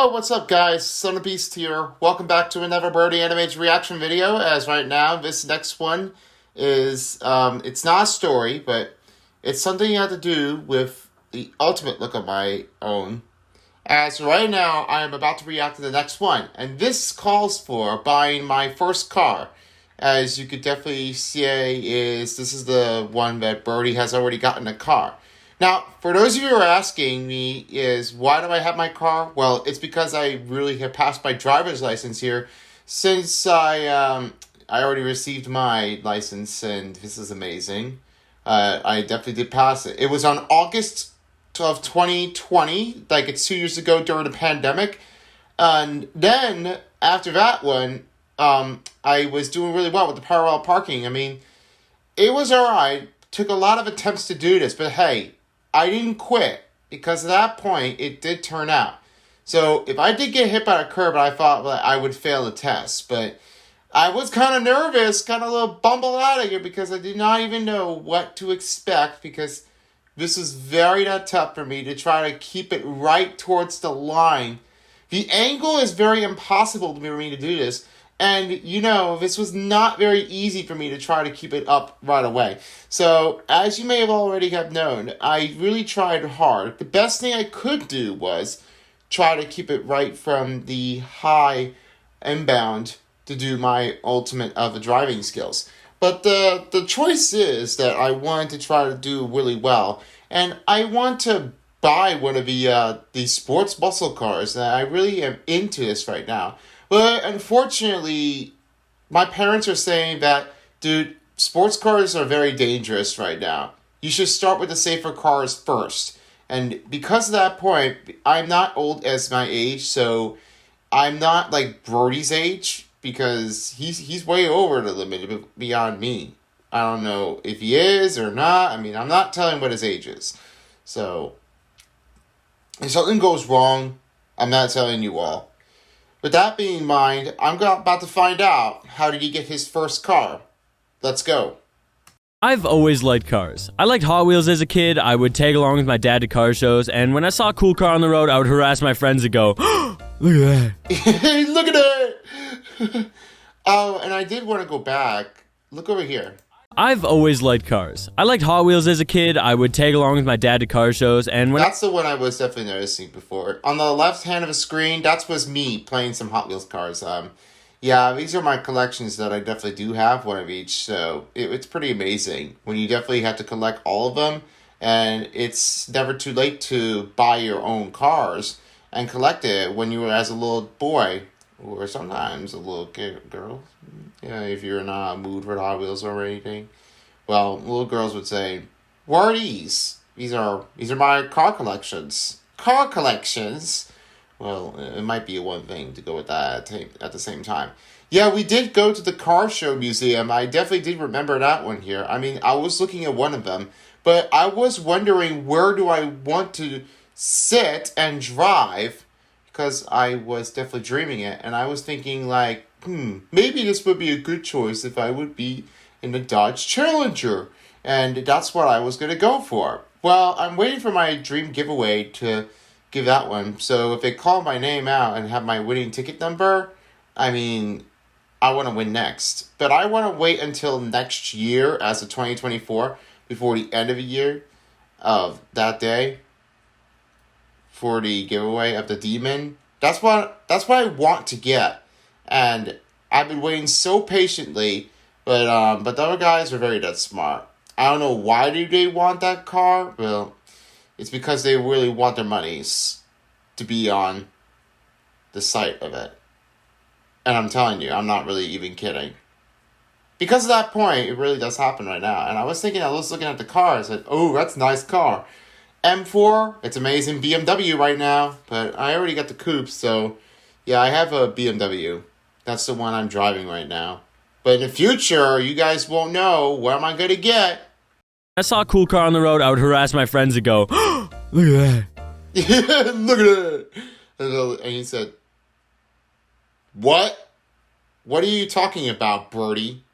Oh, what's up, guys? Son of Beast here. Welcome back to another Birdie Animated reaction video. As right now, this next one is, it's not a story, but it's something you have to do with the ultimate look of my own. As right now, I am about to react to the next one, and this calls for buying my first car. As you could definitely say, this is the one that Birdie has already gotten a car. Now, for those of you who are asking me is, why do I have my car? Well, it's because I really have passed my driver's license here since I already received my license, and this is amazing. I definitely did pass it. It was on August of 2020, like it's 2 years ago during the pandemic. And then, after that one, I was doing really well with the parallel parking. I mean, it was alright. Took a lot of attempts to do this, but hey, I didn't quit, because at that point, it did turn out. So, if I did get hit by a curb, I thought that I would fail the test. But I was kind of nervous, kind of a little bumbled out of here, because I did not even know what to expect, because this is very tough for me to try to keep it right towards the line. The angle is very impossible for me to do this. And, this was not very easy for me to try to keep it up right away. So, as you may have already have known, I really tried hard. The best thing I could do was try to keep it right from the high inbound to do my ultimate of the driving skills. But the choice is that I wanted to try to do really well. And I want to buy one of the sports muscle cars. And I really am into this right now. But unfortunately, my parents are saying that, dude, sports cars are very dangerous right now. You should start with the safer cars first. And because of that point, I'm not old as my age, so I'm not like Brody's age, because he's way over the limit beyond me. I don't know if he is or not. I mean, I'm not telling what his age is. So, if something goes wrong, I'm not telling you all. With that being in mind, I'm about to find out, how did he get his first car? Let's go. I've always liked cars. I liked Hot Wheels as a kid. I would tag along with my dad to car shows, and when I saw a cool car on the road, I would harass my friends and go, look at that. Look at that. Oh, and I did want to go back. Look over here. I've always liked cars. I liked Hot Wheels as a kid. I would tag along with my dad to car shows, and when That's the one I was definitely noticing before. On the left hand of the screen, that was me playing some Hot Wheels cars. Yeah, these are my collections that I definitely do have, one of each, so it's pretty amazing when you definitely have to collect all of them, and it's never too late to buy your own cars and collect it when you were as a little boy, or sometimes a little girl. Yeah, if you're not in a mood for Hot Wheels or anything. Well, little girls would say, what are these? These are my car collections. Car collections? Well, it might be one thing to go with that at the same time. Yeah, we did go to the car show museum. I definitely did remember that one here. I mean, I was looking at one of them, but I was wondering, where do I want to sit and drive? Because I was definitely dreaming it, and I was thinking like, maybe this would be a good choice if I would be in the Dodge Challenger. And that's what I was going to go for. Well, I'm waiting for my dream giveaway to give that one. So if they call my name out and have my winning ticket number, I mean, I want to win next. But I want to wait until next year, as of 2024, before the end of the year of that day, for the giveaway of the demon. That's what I want to get. And I've been waiting so patiently, but the other guys are very that smart. I don't know why do they want that car. Well, it's because they really want their monies to be on the site of it. And I'm telling you, I'm not really even kidding. Because of that point, it really does happen right now. And I was looking at the car, I said, oh, that's a nice car. M4, it's amazing. BMW right now, but I already got the coupe, so yeah, I have a BMW. That's the one I'm driving right now. But in the future, you guys won't know what am I going to get. I saw a cool car on the road, I would harass my friends and go, look at that. Look at that. And he said, what? What are you talking about, Brody?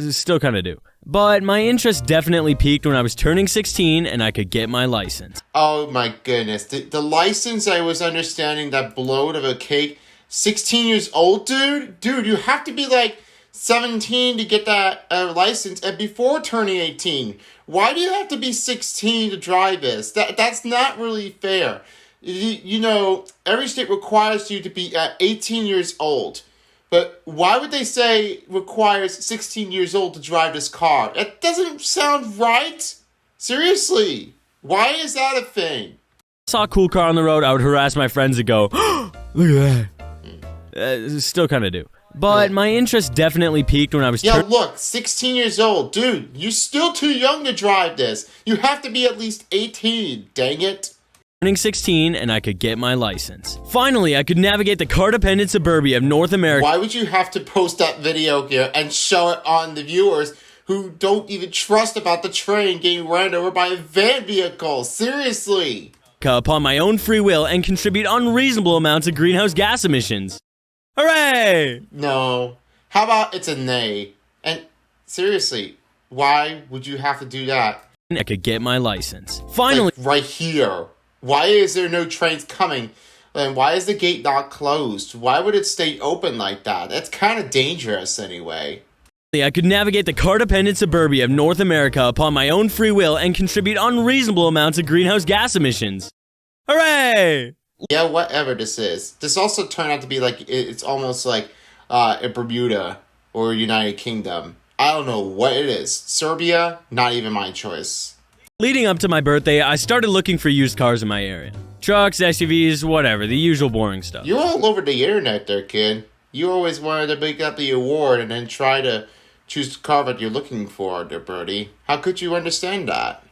Still kind of do. But my interest definitely peaked when I was turning 16 and I could get my license. Oh my goodness. The license I was understanding, that bloat of a cake. 16 years old, dude? Dude, you have to be like 17 to get that license, and before turning 18. Why do you have to be 16 to drive this? That's not really fair. You know, every state requires you to be 18 years old. But why would they say requires 16 years old to drive this car? It doesn't sound right. Seriously. Why is that a thing? Saw a cool car on the road, I would harass my friends and go, look at that. Still kind of do. But my interest definitely peaked when I was look, 16 years old. Dude, you're still too young to drive this. You have to be at least 18, dang it. Turning 16 and I could get my license. Finally, I could navigate the car-dependent suburbia of North America. Why would you have to post that video here and show it on the viewers who don't even trust about the train getting ran over by a van vehicle? Seriously. Upon my own free will and contribute unreasonable amounts of greenhouse gas emissions. Hooray! No. How about it's a nay? And seriously, why would you have to do that? I could get my license. Finally. Like right here. Why is there no trains coming? And why is the gate not closed? Why would it stay open like that? That's kind of dangerous anyway. I could navigate the car-dependent suburbia of North America upon my own free will and contribute unreasonable amounts of greenhouse gas emissions. Hooray! Yeah, whatever this is. This also turned out to be like, it's almost like in Bermuda or United Kingdom. I don't know what it is. Serbia, not even my choice. Leading up to my birthday, I started looking for used cars in my area. Trucks, SUVs, whatever, the usual boring stuff. You're all over the internet there, kid. You always wanted to pick up the award and then try to choose the car that you're looking for, there, Birdie. How could you understand that?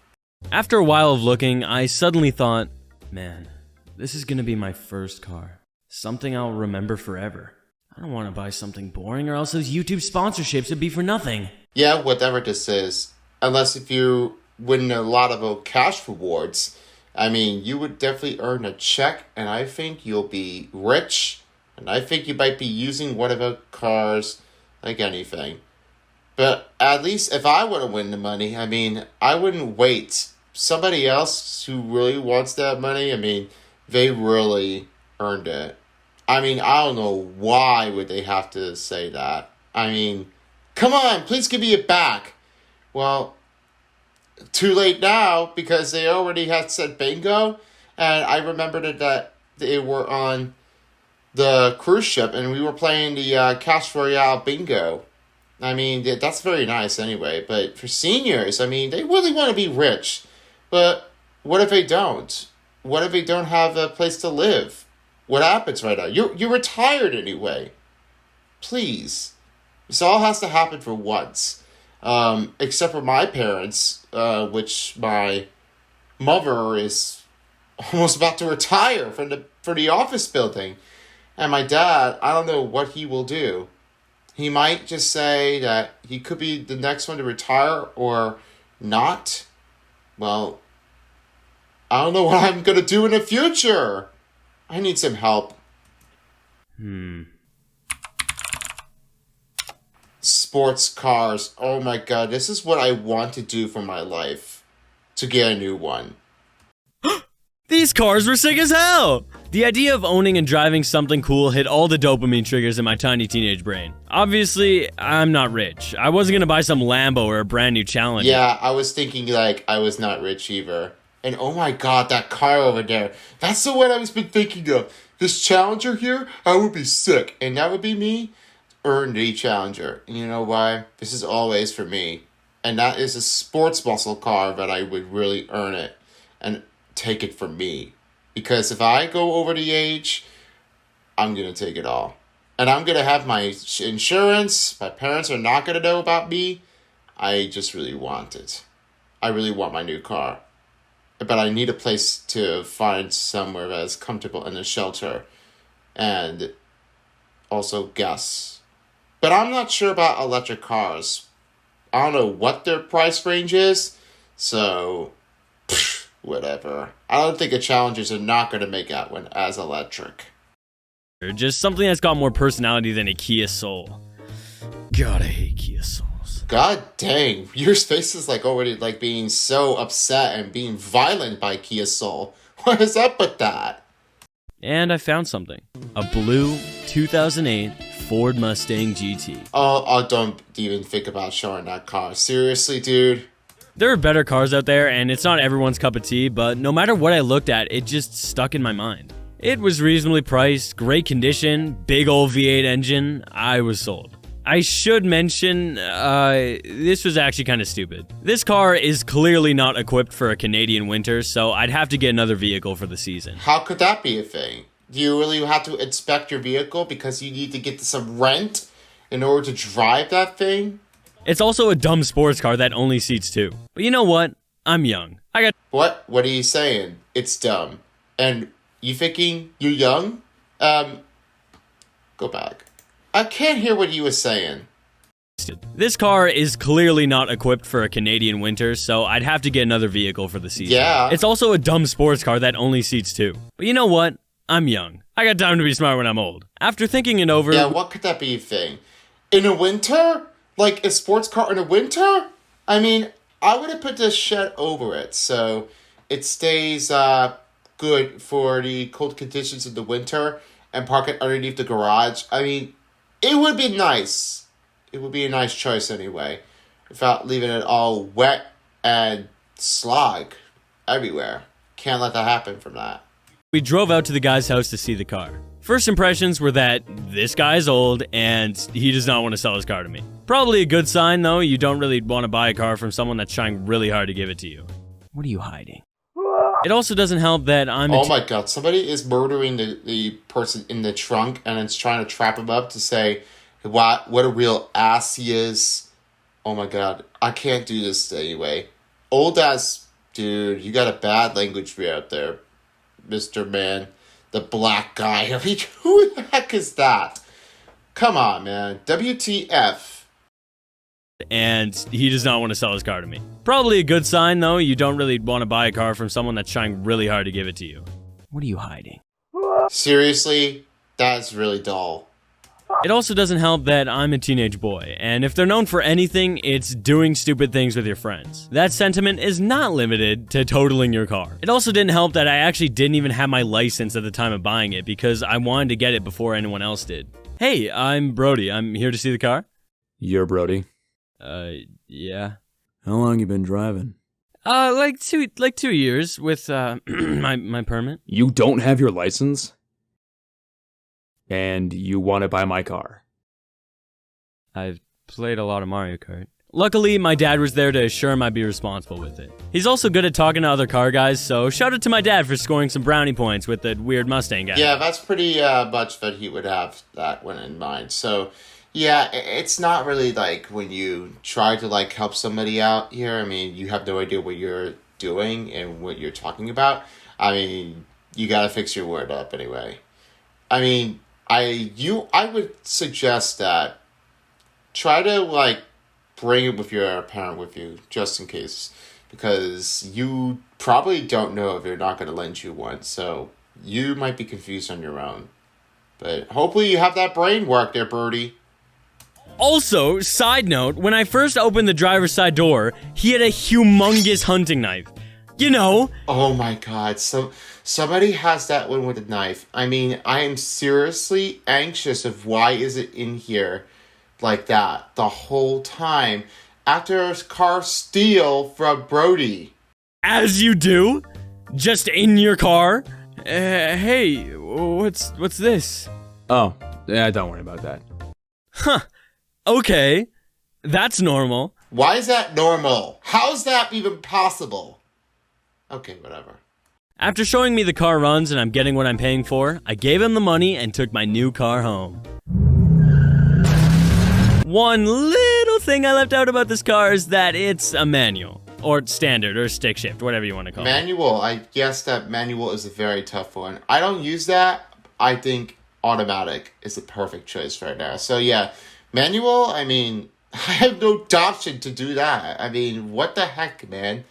After a while of looking, I suddenly thought, man, this is gonna be my first car. Something I'll remember forever. I don't want to buy something boring or else those YouTube sponsorships would be for nothing. Yeah, whatever this is. Unless if you win a lot of cash rewards, I mean, you would definitely earn a check, and I think you'll be rich, and I think you might be using one of the cars like anything. But at least if I want to win the money, I mean, I wouldn't wait. Somebody else who really wants that money, I mean, they really earned it. I mean, I don't know why would they have to say that. I mean, come on, please give me it back. Well, too late now because they already had said bingo, and I remembered that they were on the cruise ship and we were playing the Cash Royale bingo. I mean, that's very nice anyway, but for seniors, I mean, they really want to be rich, but what if they don't? What if they don't have a place to live? What happens right now? You're retired anyway. Please. This all has to happen for once. Except for my parents, which my mother is almost about to retire for the office building. And my dad, I don't know what he will do. He might just say that he could be the next one to retire or not. Well, I don't know what I'm going to do in the future. I need some help. Sports cars. Oh my god, this is what I want to do for my life. To get a new one. These cars were sick as hell! The idea of owning and driving something cool hit all the dopamine triggers in my tiny teenage brain. Obviously, I'm not rich. I wasn't gonna buy some Lambo or a brand new Challenger. Yeah, I was thinking like I was not rich either. And oh my god, that car over there. That's the one I was been thinking of. This Challenger here, I would be sick. And that would be me. Earn the Challenger. And you know why? This is always for me. And that is a sports muscle car that I would really earn it. And take it from me. Because if I go over the age, I'm going to take it all. And I'm going to have my insurance. My parents are not going to know about me. I just really want it. I really want my new car. But I need a place to find somewhere that is comfortable in a shelter. And also gas. But I'm not sure about electric cars. I don't know what their price range is. So, whatever. I don't think the Challengers are not going to make that one as electric. Just something that's got more personality than a Kia Soul. God, I hate Kia Souls. God dang, your face is like already like being so upset and being violent by Kia Soul. What is up with that? And I found something. A blue 2008 Ford Mustang GT. Oh, don't even think about showing that car. Seriously, dude? There are better cars out there, and it's not everyone's cup of tea, but no matter what I looked at, it just stuck in my mind. It was reasonably priced, great condition, big old V8 engine. I was sold. I should mention, this was actually kind of stupid. This car is clearly not equipped for a Canadian winter, so I'd have to get another vehicle for the season. How could that be a thing? Do you really have to inspect your vehicle because you need to get some rent in order to drive that thing? It's also a dumb sports car that only seats two. But you know what? I'm young. I got... What? What are you saying? It's dumb. And you thinking you're young? Go back. I can't hear what you were saying. This car is clearly not equipped for a Canadian winter, so I'd have to get another vehicle for the season. Yeah. It's also a dumb sports car that only seats two. But you know what? I'm young. I got time to be smart when I'm old. After thinking it over... Yeah, what could that be a thing? In a winter? Like a sports car in a winter? I mean, I would have put this shed over it, so it stays good for the cold conditions of the winter and park it underneath the garage. I mean, it would be nice. It would be a nice choice anyway, without leaving it all wet and slog everywhere. Can't let that happen from that. We drove out to the guy's house to see the car. First impressions were that this guy's old and he does not want to sell his car to me. Probably a good sign though, you don't really want to buy a car from someone that's trying really hard to give it to you. What are you hiding? It also doesn't help that I'm... Oh my god, somebody is murdering the person in the trunk and it's trying to trap him up to say what a real ass he is. Oh my god, I can't do this anyway. Old ass dude, you got a bad language for you out there, Mr. Man. The black guy. I mean, who the heck is that? Come on, man. WTF. And he does not want to sell his car to me. Probably a good sign though, you don't really want to buy a car from someone that's trying really hard to give it to you. What are you hiding? Seriously? That's really dull. It also doesn't help that I'm a teenage boy, and if they're known for anything, it's doing stupid things with your friends. That sentiment is not limited to totaling your car. It also didn't help that I actually didn't even have my license at the time of buying it because I wanted to get it before anyone else did. Hey, I'm Brody. I'm here to see the car. You're Brody. Yeah. How long you been driving? Like 2 years with, my permit. You don't have your license? And you want to buy my car? I've played a lot of Mario Kart. Luckily, my dad was there to assure him I'd be responsible with it. He's also good at talking to other car guys, so shout out to my dad for scoring some brownie points with the weird Mustang guy. Yeah, that's pretty much that he would have that one in mind. So, yeah, it's not really like when you try to like help somebody out here. I mean, you have no idea what you're doing and what you're talking about. I mean, you gotta fix your word up anyway. I mean, I would suggest that try to like bring it with your parent with you just in case, because you probably don't know if they're not going to lend you one, so you might be confused on your own. But hopefully you have that brain work there, Birdie. Also, side note, when I first opened the driver's side door, he had a humongous hunting knife. You know. Oh my god, somebody has that one with a knife. I mean, I am seriously anxious of why is it in here like that the whole time after a car steal from Brody. As you do? Just in your car? Hey, what's this? Oh, yeah, don't worry about that. Huh. Okay. That's normal. Why is that normal? How's that even possible? Okay, whatever. After showing me the car runs and I'm getting what I'm paying for, I gave him the money and took my new car home. One little thing I left out about this car is that it's a manual. Or standard, or stick shift, whatever you want to call it. Manual, I guess that manual is a very tough one. I don't use that. I think automatic is the perfect choice right now. So yeah, manual, I mean, I have no option to do that. I mean, what the heck, man?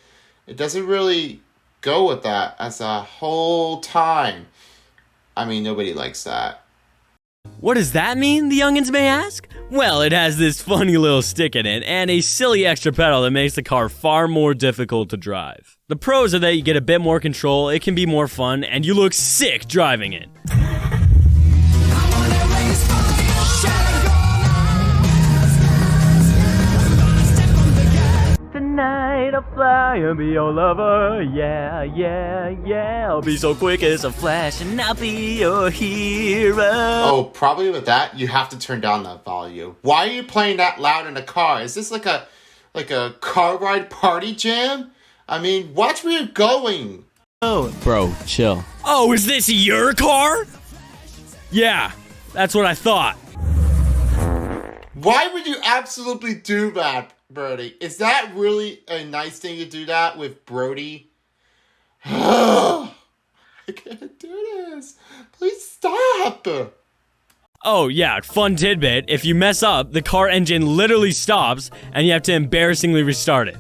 It doesn't really go with that as a whole time. I mean, nobody likes that. What does that mean, the youngins may ask? Well, it has this funny little stick in it and a silly extra pedal that makes the car far more difficult to drive. The pros are that you get a bit more control, it can be more fun, and you look sick driving it. Tonight I'll fly and be your lover, yeah, yeah, yeah. I'll be so quick as a flash and I'll be your hero. Oh, probably with that, you have to turn down that volume. Why are you playing that loud in the car? Is this like a car ride party jam? I mean, watch where you're going. Oh, Bro, chill. oh, is this your car? Yeah, that's what I thought. Why would you absolutely do that, Brody? Is that really a nice thing to do that with Brody? I can't do this. Please stop. Oh yeah, fun tidbit. If you mess up, the car engine literally stops and you have to embarrassingly restart it.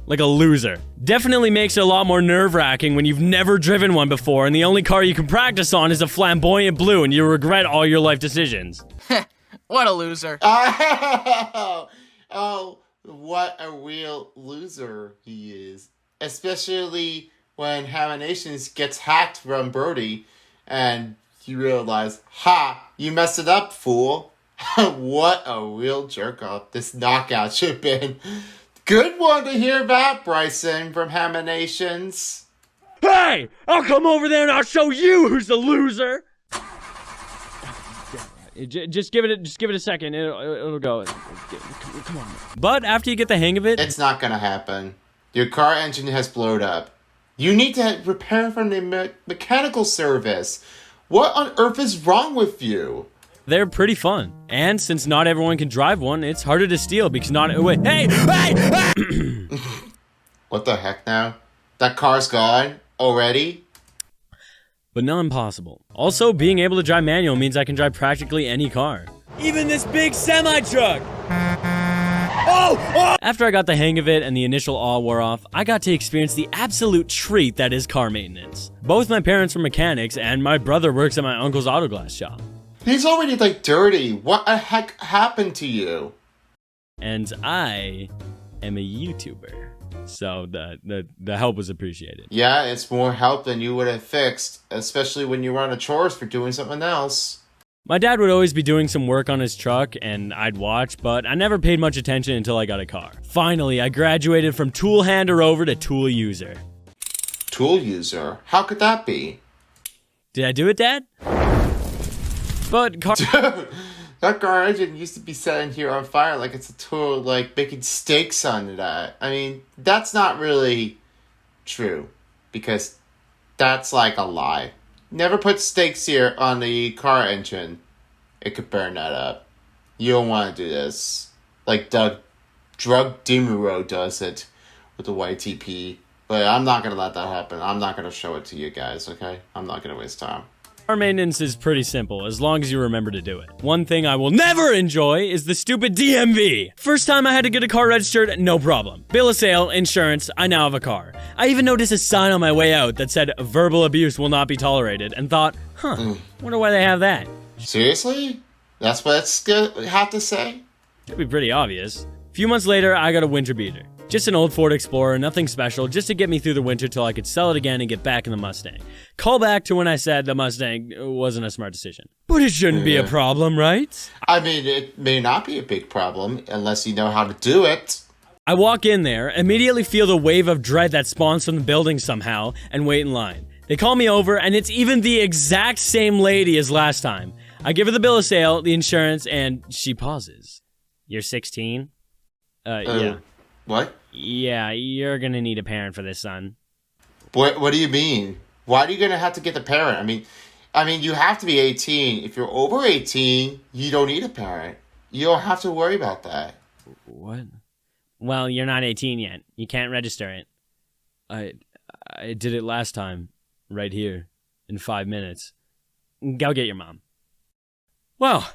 Like a loser. Definitely makes it a lot more nerve-wracking when you've never driven one before and the only car you can practice on is a flamboyant blue and you regret all your life decisions. What a loser. Oh, what a real loser he is. Especially when Hammer Nations gets hacked from Brody and you realize, ha, you messed it up, fool. What a real jerk-off this knockout should have been. Good one to hear about, Bryson, from Hammer Nations. Hey! I'll come over there and I'll show you who's the loser! Just give it a second. It'll go. Come on. But after you get the hang of it, It's not gonna happen. Your car engine has blown up. You need to repair from the mechanical service. What on earth is wrong with you? they're pretty fun. And since not everyone can drive one, it's harder to steal because not. Wait, hey! What the heck now? That car's gone already? But not impossible. Also, being able to drive manual means I can drive practically any car. Even this big semi-truck! Oh! After I got the hang of it and the initial awe wore off, I got to experience the absolute treat that is car maintenance. Both my parents were mechanics, and my brother works at my uncle's auto glass shop. He's already like dirty. What the heck happened to you? And I am a YouTuber. So the help was appreciated. Yeah, it's more help than you would have fixed, especially when you were on a chores for doing something else. My dad would always be doing some work on his truck, and I'd watch, but I never paid much attention until I got a car. Finally, I graduated from tool hander over to tool user. Tool user? How could that be? Did I do it, Dad? But car... That car engine used to be setting here on fire like it's a tool, like making steaks on that. I mean, that's not really true, because that's like a lie. Never put steaks here on the car engine. It could burn that up. You don't want to do this. Like Drug Demuro does it with the YTP. But I'm not going to let that happen. I'm not going to show it to you guys, okay? I'm not going to waste time. Car maintenance is pretty simple, as long as you remember to do it. One thing I will never enjoy is the stupid DMV. First time I had to get a car registered, no problem. Bill of sale, insurance, I now have a car. I even noticed a sign on my way out that said, verbal abuse will not be tolerated, and thought, wonder why they have that. Seriously? That's what it's gonna have to say? Should be pretty obvious. A few months later, I got a winter beater. Just an old Ford Explorer, nothing special, just to get me through the winter till I could sell it again and get back in the Mustang. Call back to when I said the Mustang wasn't a smart decision. But it shouldn't be a problem, right? I mean, it may not be a big problem unless you know how to do it. I walk in there, immediately feel the wave of dread that spawns from the building somehow, and wait in line. They call me over, and it's even the exact same lady as last time. I give her the bill of sale, the insurance, and she pauses. You're 16? Yeah. What? Yeah, you're gonna need a parent for this, son. What do you mean? Why are you gonna have to get the parent? I mean, you have to be 18. If you're over 18, you don't need a parent. You don't have to worry about that. What? Well, you're not 18 yet. You can't register it. I did it last time, right here, in 5 minutes. Go get your mom. Well,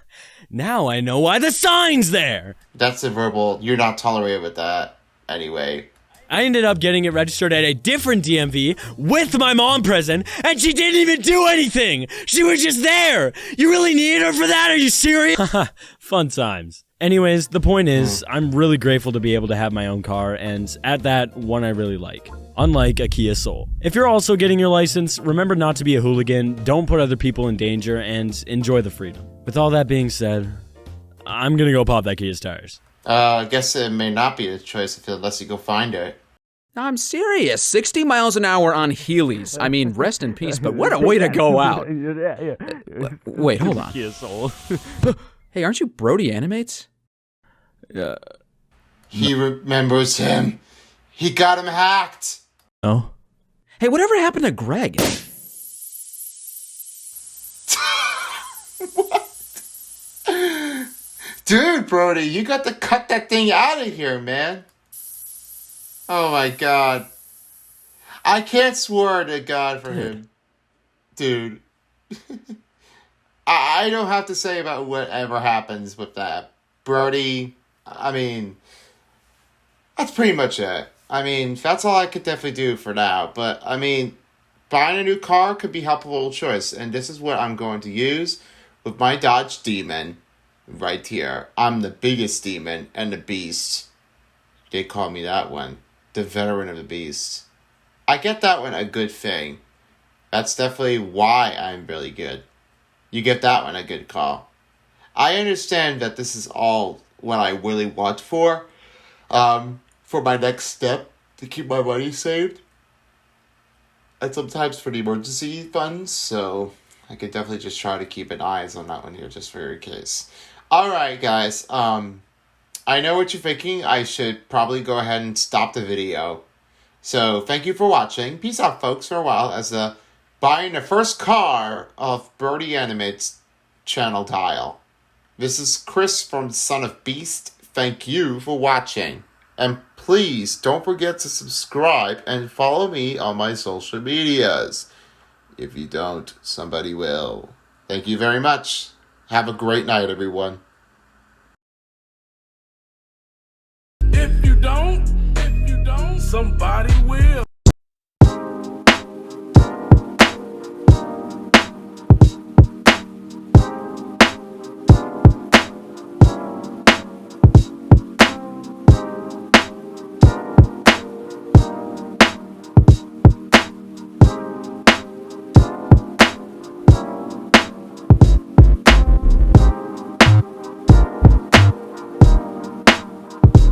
now I know why the sign's there! That's a verbal. You're not tolerated with that. Anyway. I ended up getting it registered at a different DMV with my mom present, and she didn't even do anything! She was just there! You really need her for that? Are you serious? Fun times. Anyways, the point is, I'm really grateful to be able to have my own car, and at that, one I really like. Unlike a Kia Soul. If you're also getting your license, remember not to be a hooligan, don't put other people in danger, and enjoy the freedom. With all that being said, I'm gonna go pop that Kia's tires. I guess it may not be a choice unless you go find it. I'm serious. 60 miles an hour on Heelys. I mean, rest in peace, but what a way to go out. Wait, hold on. Kia Soul. Hey, aren't you Brody Animates? He remembers him. He got him hacked. Oh? Hey, whatever happened to Greg? Dude, Brody, you got to cut that thing out of here, man. Oh my god. I can't swear to God for him. Dude. I don't have to say about whatever happens with that. Brody, I mean, that's pretty much it. I mean, that's all I could definitely do for now. But, I mean, buying a new car could be a helpful choice. And this is what I'm going to use with my Dodge Demon right here. I'm the biggest demon and the beast. They call me that one. The veteran of the beast. I get that one a good thing. That's definitely why I'm really good. You get that one a good call. I understand that this is all what I really want for my next step to keep my money saved. And sometimes for the emergency funds, so I could definitely just try to keep an eyes on that one here just for your case. Alright guys, I know what you're thinking. I should probably go ahead and stop the video. So thank you for watching. Peace out folks for a while as buying the first car of Brody Animates channel tile. This is Chris from Son of Beast. Thank you for watching. And please don't forget to subscribe and follow me on my social medias. If you don't, somebody will. Thank you very much. Have a great night, everyone. If you don't, somebody will.